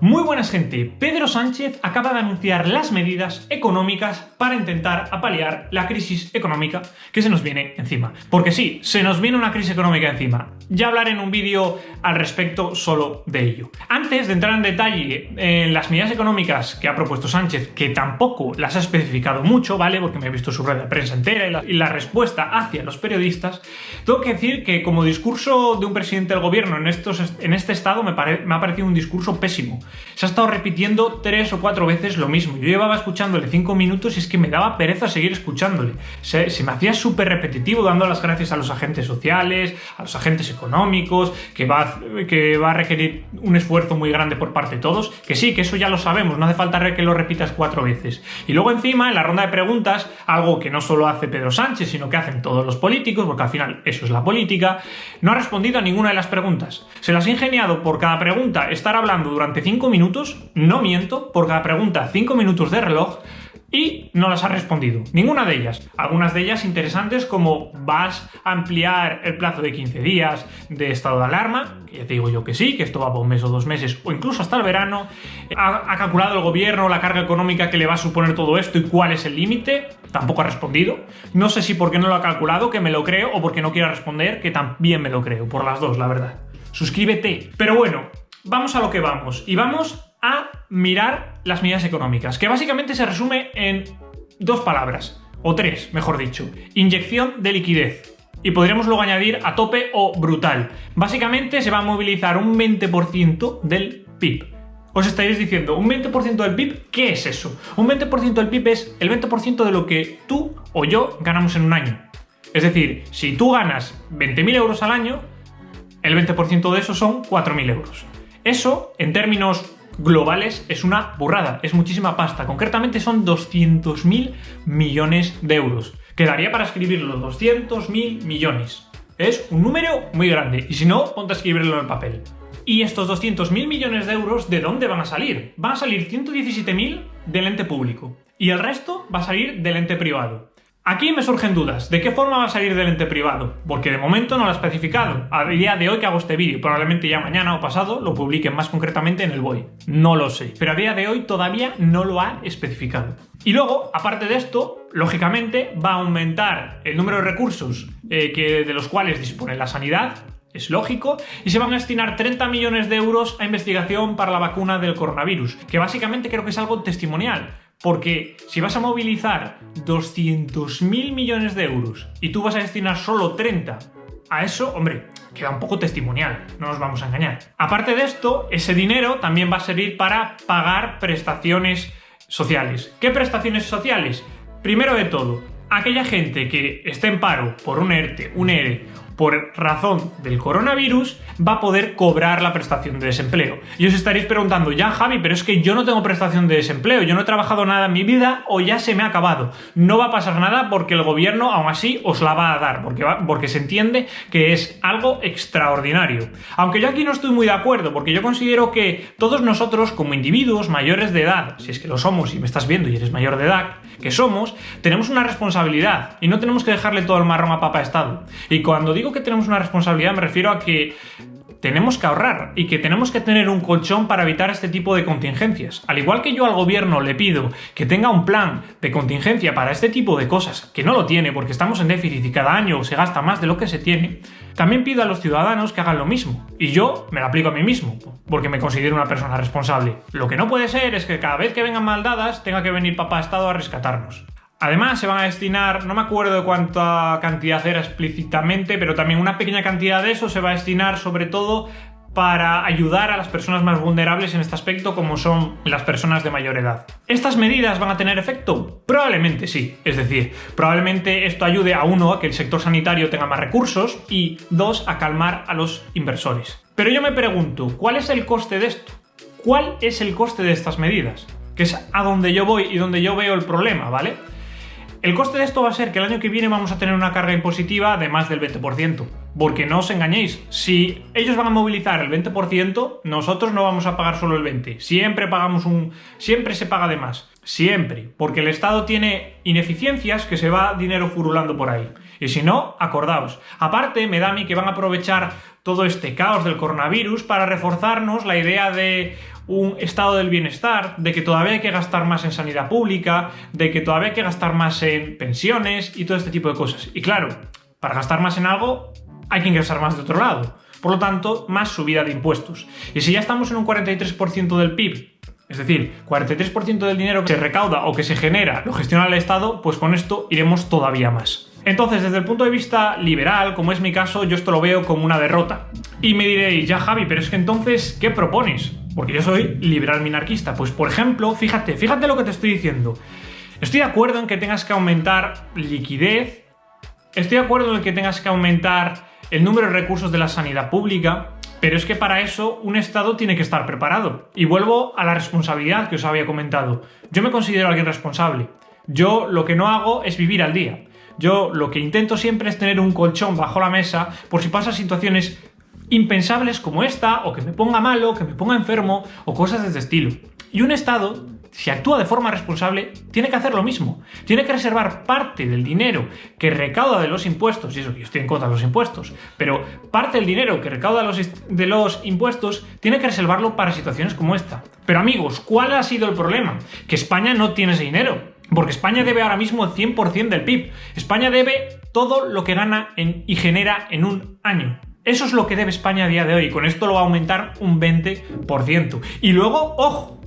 Muy buenas gente, Pedro Sánchez acaba de anunciar las medidas económicas para intentar apalear la crisis económica que se nos viene encima. Porque sí, se nos viene una crisis económica encima. Ya hablaré en un vídeo al respecto solo de ello. Antes de entrar en detalle en las medidas económicas que ha propuesto Sánchez, que tampoco las ha especificado mucho, ¿vale? Porque me he visto su rueda de prensa entera y la respuesta hacia los periodistas, tengo que decir que como discurso de un presidente del gobierno en este estado me ha parecido un discurso pésimo. Se ha estado repitiendo 3 o 4 veces lo mismo. Yo llevaba escuchándole 5 minutos y es que me daba pereza seguir escuchándole. Se me hacía súper repetitivo, dando las gracias a los agentes sociales, a los agentes económicos, que va a requerir un esfuerzo muy grande por parte de todos. Que sí, que eso ya lo sabemos, no hace falta que lo repitas 4 veces. Y luego encima, en la ronda de preguntas, algo que no solo hace Pedro Sánchez, sino que hacen todos los políticos, porque al final eso es la política, no ha respondido a ninguna de las preguntas. Se las ha ingeniado por cada pregunta estar hablando durante 5 minutos, no miento, por cada pregunta 5 minutos de reloj, y no las ha respondido, ninguna de ellas. Algunas de ellas interesantes, como vas a ampliar el plazo de 15 días de estado de alarma, que ya te digo yo que sí, que esto va por 1 mes o 2 meses o incluso hasta el verano. Ha calculado el gobierno la carga económica que le va a suponer todo esto y cuál es el límite, tampoco ha respondido. No sé si porque no lo ha calculado, que me lo creo, o porque no quiere responder, que también me lo creo, por las dos, la verdad. Suscríbete. Pero bueno, vamos a lo que vamos, y vamos a mirar las medidas económicas, que básicamente se resume en 2 palabras, o 3, mejor dicho: inyección de liquidez. Y podríamos luego añadir a tope o brutal. Básicamente se va a movilizar un 20% del PIB. Os estaréis diciendo, ¿un 20% del PIB? ¿Qué es eso? Un 20% del PIB es el 20% de lo que tú o yo ganamos en un año. Es decir, si tú ganas 20.000 euros al año, el 20% de eso son 4.000 euros. Eso, en términos globales, es una burrada, es muchísima pasta. Concretamente son 200.000 millones de euros. Quedaría para escribirlo, 200.000 millones. Es un número muy grande, y si no, ponte a escribirlo en el papel. Y estos 200.000 millones de euros, ¿de dónde van a salir? Van a salir 117.000 del ente público, y el resto va a salir del ente privado. Aquí me surgen dudas, ¿de qué forma va a salir del ente privado? Porque de momento no lo ha especificado. A día de hoy que hago este vídeo, probablemente ya mañana o pasado lo publiquen más concretamente en el BOE. No lo sé, pero a día de hoy todavía no lo ha especificado. Y luego, aparte de esto, lógicamente va a aumentar el número de recursos de los cuales dispone la sanidad. Es lógico, y se van a destinar 30 millones de euros a investigación para la vacuna del coronavirus, que básicamente creo que es algo testimonial, porque si vas a movilizar 200.000 millones de euros y tú vas a destinar solo 30 a eso, hombre, queda un poco testimonial, no nos vamos a engañar. Aparte de esto, ese dinero también va a servir para pagar prestaciones sociales. ¿Qué prestaciones sociales? Primero de todo, aquella gente que esté en paro por un ERTE, un ERE, por razón del coronavirus, va a poder cobrar la prestación de desempleo. Y os estaréis preguntando, ya Javi, pero es que yo no tengo prestación de desempleo, yo no he trabajado nada en mi vida o ya se me ha acabado. No va a pasar nada porque el gobierno aún así os la va a dar, porque se entiende que es algo extraordinario. Aunque yo aquí no estoy muy de acuerdo, porque yo considero que todos nosotros, como individuos mayores de edad, si es que lo somos y me estás viendo y eres mayor de edad, que somos, tenemos una responsabilidad y no tenemos que dejarle todo el marrón a Papá Estado. Y cuando digo que tenemos una responsabilidad me refiero a que tenemos que ahorrar y que tenemos que tener un colchón para evitar este tipo de contingencias. Al igual que yo al gobierno le pido que tenga un plan de contingencia para este tipo de cosas, que no lo tiene porque estamos en déficit y cada año se gasta más de lo que se tiene, también pido a los ciudadanos que hagan lo mismo. Y yo me lo aplico a mí mismo, porque me considero una persona responsable. Lo que no puede ser es que cada vez que vengan maldadas tenga que venir Papá Estado a rescatarnos. Además, se van a destinar, no me acuerdo de cuánta cantidad era explícitamente, pero también una pequeña cantidad de eso se va a destinar sobre todo para ayudar a las personas más vulnerables en este aspecto, como son las personas de mayor edad. ¿Estas medidas van a tener efecto? Probablemente sí. Es decir, probablemente esto ayude a 1, a que el sector sanitario tenga más recursos, y 2, a calmar a los inversores. Pero yo me pregunto, ¿cuál es el coste de esto? ¿Cuál es el coste de estas medidas? Que es a donde yo voy y donde yo veo el problema, ¿vale? El coste de esto va a ser que el año que viene vamos a tener una carga impositiva de más del 20%. Porque no os engañéis, si ellos van a movilizar el 20%, nosotros no vamos a pagar solo el 20%. Siempre se paga de más. Siempre. Porque el Estado tiene ineficiencias que se va dinero furulando por ahí. Y si no, acordaos. Aparte, me da a mí que van a aprovechar todo este caos del coronavirus para reforzarnos la idea de un estado del bienestar, de que todavía hay que gastar más en sanidad pública, de que todavía hay que gastar más en pensiones y todo este tipo de cosas. Y claro, para gastar más en algo hay que ingresar más de otro lado. Por lo tanto, más subida de impuestos. Y si ya estamos en un 43% del PIB, es decir, 43% del dinero que se recauda o que se genera lo gestiona el Estado, pues con esto iremos todavía más. Entonces, desde el punto de vista liberal, como es mi caso, yo esto lo veo como una derrota. Y me diréis, ya Javi, pero es que entonces, ¿qué propones? Porque yo soy liberal minarquista. Pues por ejemplo, fíjate lo que te estoy diciendo. Estoy de acuerdo en que tengas que aumentar liquidez, estoy de acuerdo en que tengas que aumentar el número de recursos de la sanidad pública, pero es que para eso un Estado tiene que estar preparado. Y vuelvo a la responsabilidad que os había comentado. Yo me considero alguien responsable. Yo lo que no hago es vivir al día. Yo lo que intento siempre es tener un colchón bajo la mesa por si pasan situaciones impensables como esta, o que me ponga malo, que me ponga enfermo, o cosas de este estilo. Y un Estado, si actúa de forma responsable, tiene que hacer lo mismo. Tiene que reservar parte del dinero que recauda de los impuestos, y eso que yo estoy en contra de los impuestos, pero parte del dinero que recauda de los impuestos tiene que reservarlo para situaciones como esta. Pero amigos, ¿cuál ha sido el problema? Que España no tiene ese dinero. Porque España debe ahora mismo el 100% del PIB. España debe todo lo que gana y genera en un año. Eso es lo que debe España a día de hoy. Y con esto lo va a aumentar un 20%. Y luego, ojo,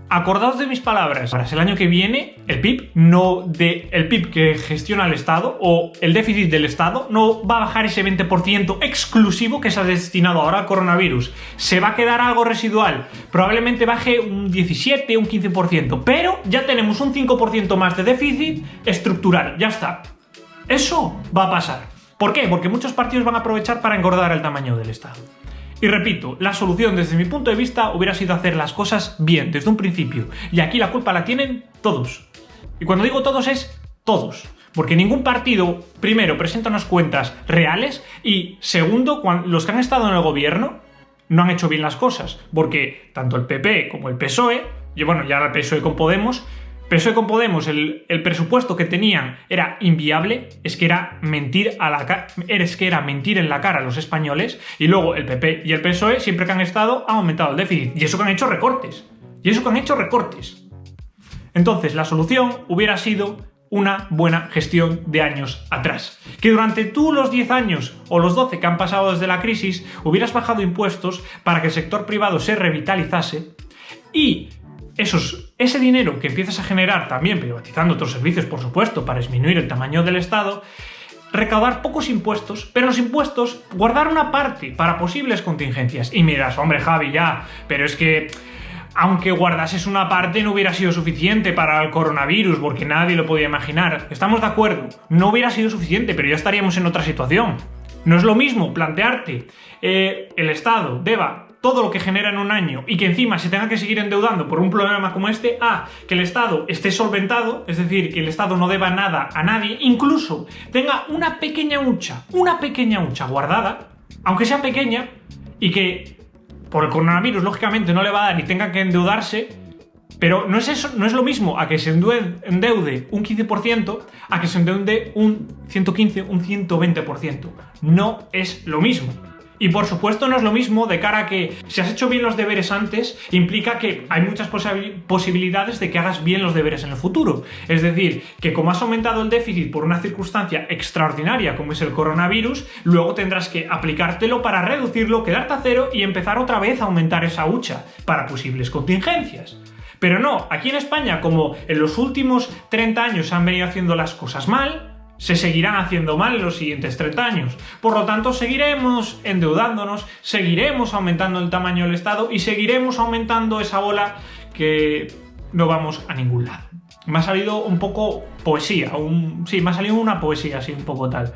acordaos de mis palabras. Para el año que viene, el PIB que gestiona el Estado o el déficit del Estado no va a bajar ese 20% exclusivo que se ha destinado ahora al coronavirus. Se va a quedar algo residual. Probablemente baje un 17, un 15%. Pero ya tenemos un 5% más de déficit estructural. Ya está. Eso va a pasar. ¿Por qué? Porque muchos partidos van a aprovechar para engordar el tamaño del Estado. Y repito, la solución desde mi punto de vista hubiera sido hacer las cosas bien, desde un principio. Y aquí la culpa la tienen todos. Y cuando digo todos es todos. Porque ningún partido, primero, presenta unas cuentas reales y, segundo, los que han estado en el gobierno no han hecho bien las cosas. Porque tanto el PP como el PSOE, y bueno, ya el PSOE con Podemos, el presupuesto que tenían era inviable, es que era mentir en la cara a los españoles, y luego el PP y el PSOE, siempre que han estado, han aumentado el déficit. Y eso que han hecho recortes. Entonces, la solución hubiera sido una buena gestión de años atrás. Que durante tú los 10 años o los 12 que han pasado desde la crisis, hubieras bajado impuestos para que el sector privado se revitalizase y ese dinero que empiezas a generar también privatizando otros servicios, por supuesto, para disminuir el tamaño del Estado, recaudar pocos impuestos, pero los impuestos guardar una parte para posibles contingencias. Y miras, hombre Javi, ya, pero es que aunque guardases una parte no hubiera sido suficiente para el coronavirus, porque nadie lo podía imaginar. Estamos de acuerdo, no hubiera sido suficiente, pero ya estaríamos en otra situación. No es lo mismo plantearte el Estado deba todo lo que genera en un año y que encima se tenga que seguir endeudando por un problema como este, que el Estado esté solventado, es decir, que el Estado no deba nada a nadie, incluso tenga una pequeña hucha guardada, aunque sea pequeña, y que por el coronavirus lógicamente no le va a dar y tenga que endeudarse, pero no es lo mismo a que se endeude un 15% a que se endeude un 115, un 120%. No es lo mismo. Y por supuesto no es lo mismo de cara a que si has hecho bien los deberes antes, implica que hay muchas posibilidades de que hagas bien los deberes en el futuro. Es decir, que como has aumentado el déficit por una circunstancia extraordinaria como es el coronavirus, luego tendrás que aplicártelo para reducirlo, quedarte a cero y empezar otra vez a aumentar esa hucha para posibles contingencias. Pero no, aquí en España, como en los últimos 30 años se han venido haciendo las cosas mal, se seguirán haciendo mal en los siguientes 30 años. Por lo tanto, seguiremos endeudándonos, seguiremos aumentando el tamaño del Estado y seguiremos aumentando esa bola que no vamos a ningún lado. Me ha salido un poco poesía, me ha salido una poesía así un poco tal.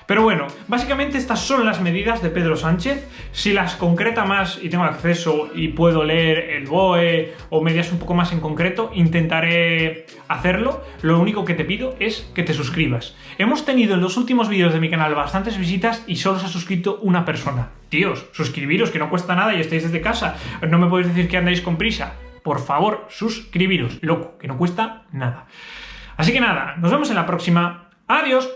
Pero bueno, básicamente estas son las medidas de Pedro Sánchez. Si las concreta más y tengo acceso y puedo leer el BOE o medidas un poco más en concreto, intentaré hacerlo. Lo único que te pido es que te suscribas. Hemos tenido en los últimos vídeos de mi canal bastantes visitas y solo se ha suscrito una persona. Tíos, suscribiros, que no cuesta nada y estáis desde casa. No me podéis decir que andáis con prisa. Por favor, suscribiros, loco, que no cuesta nada. Así que nada, nos vemos en la próxima. ¡Adiós!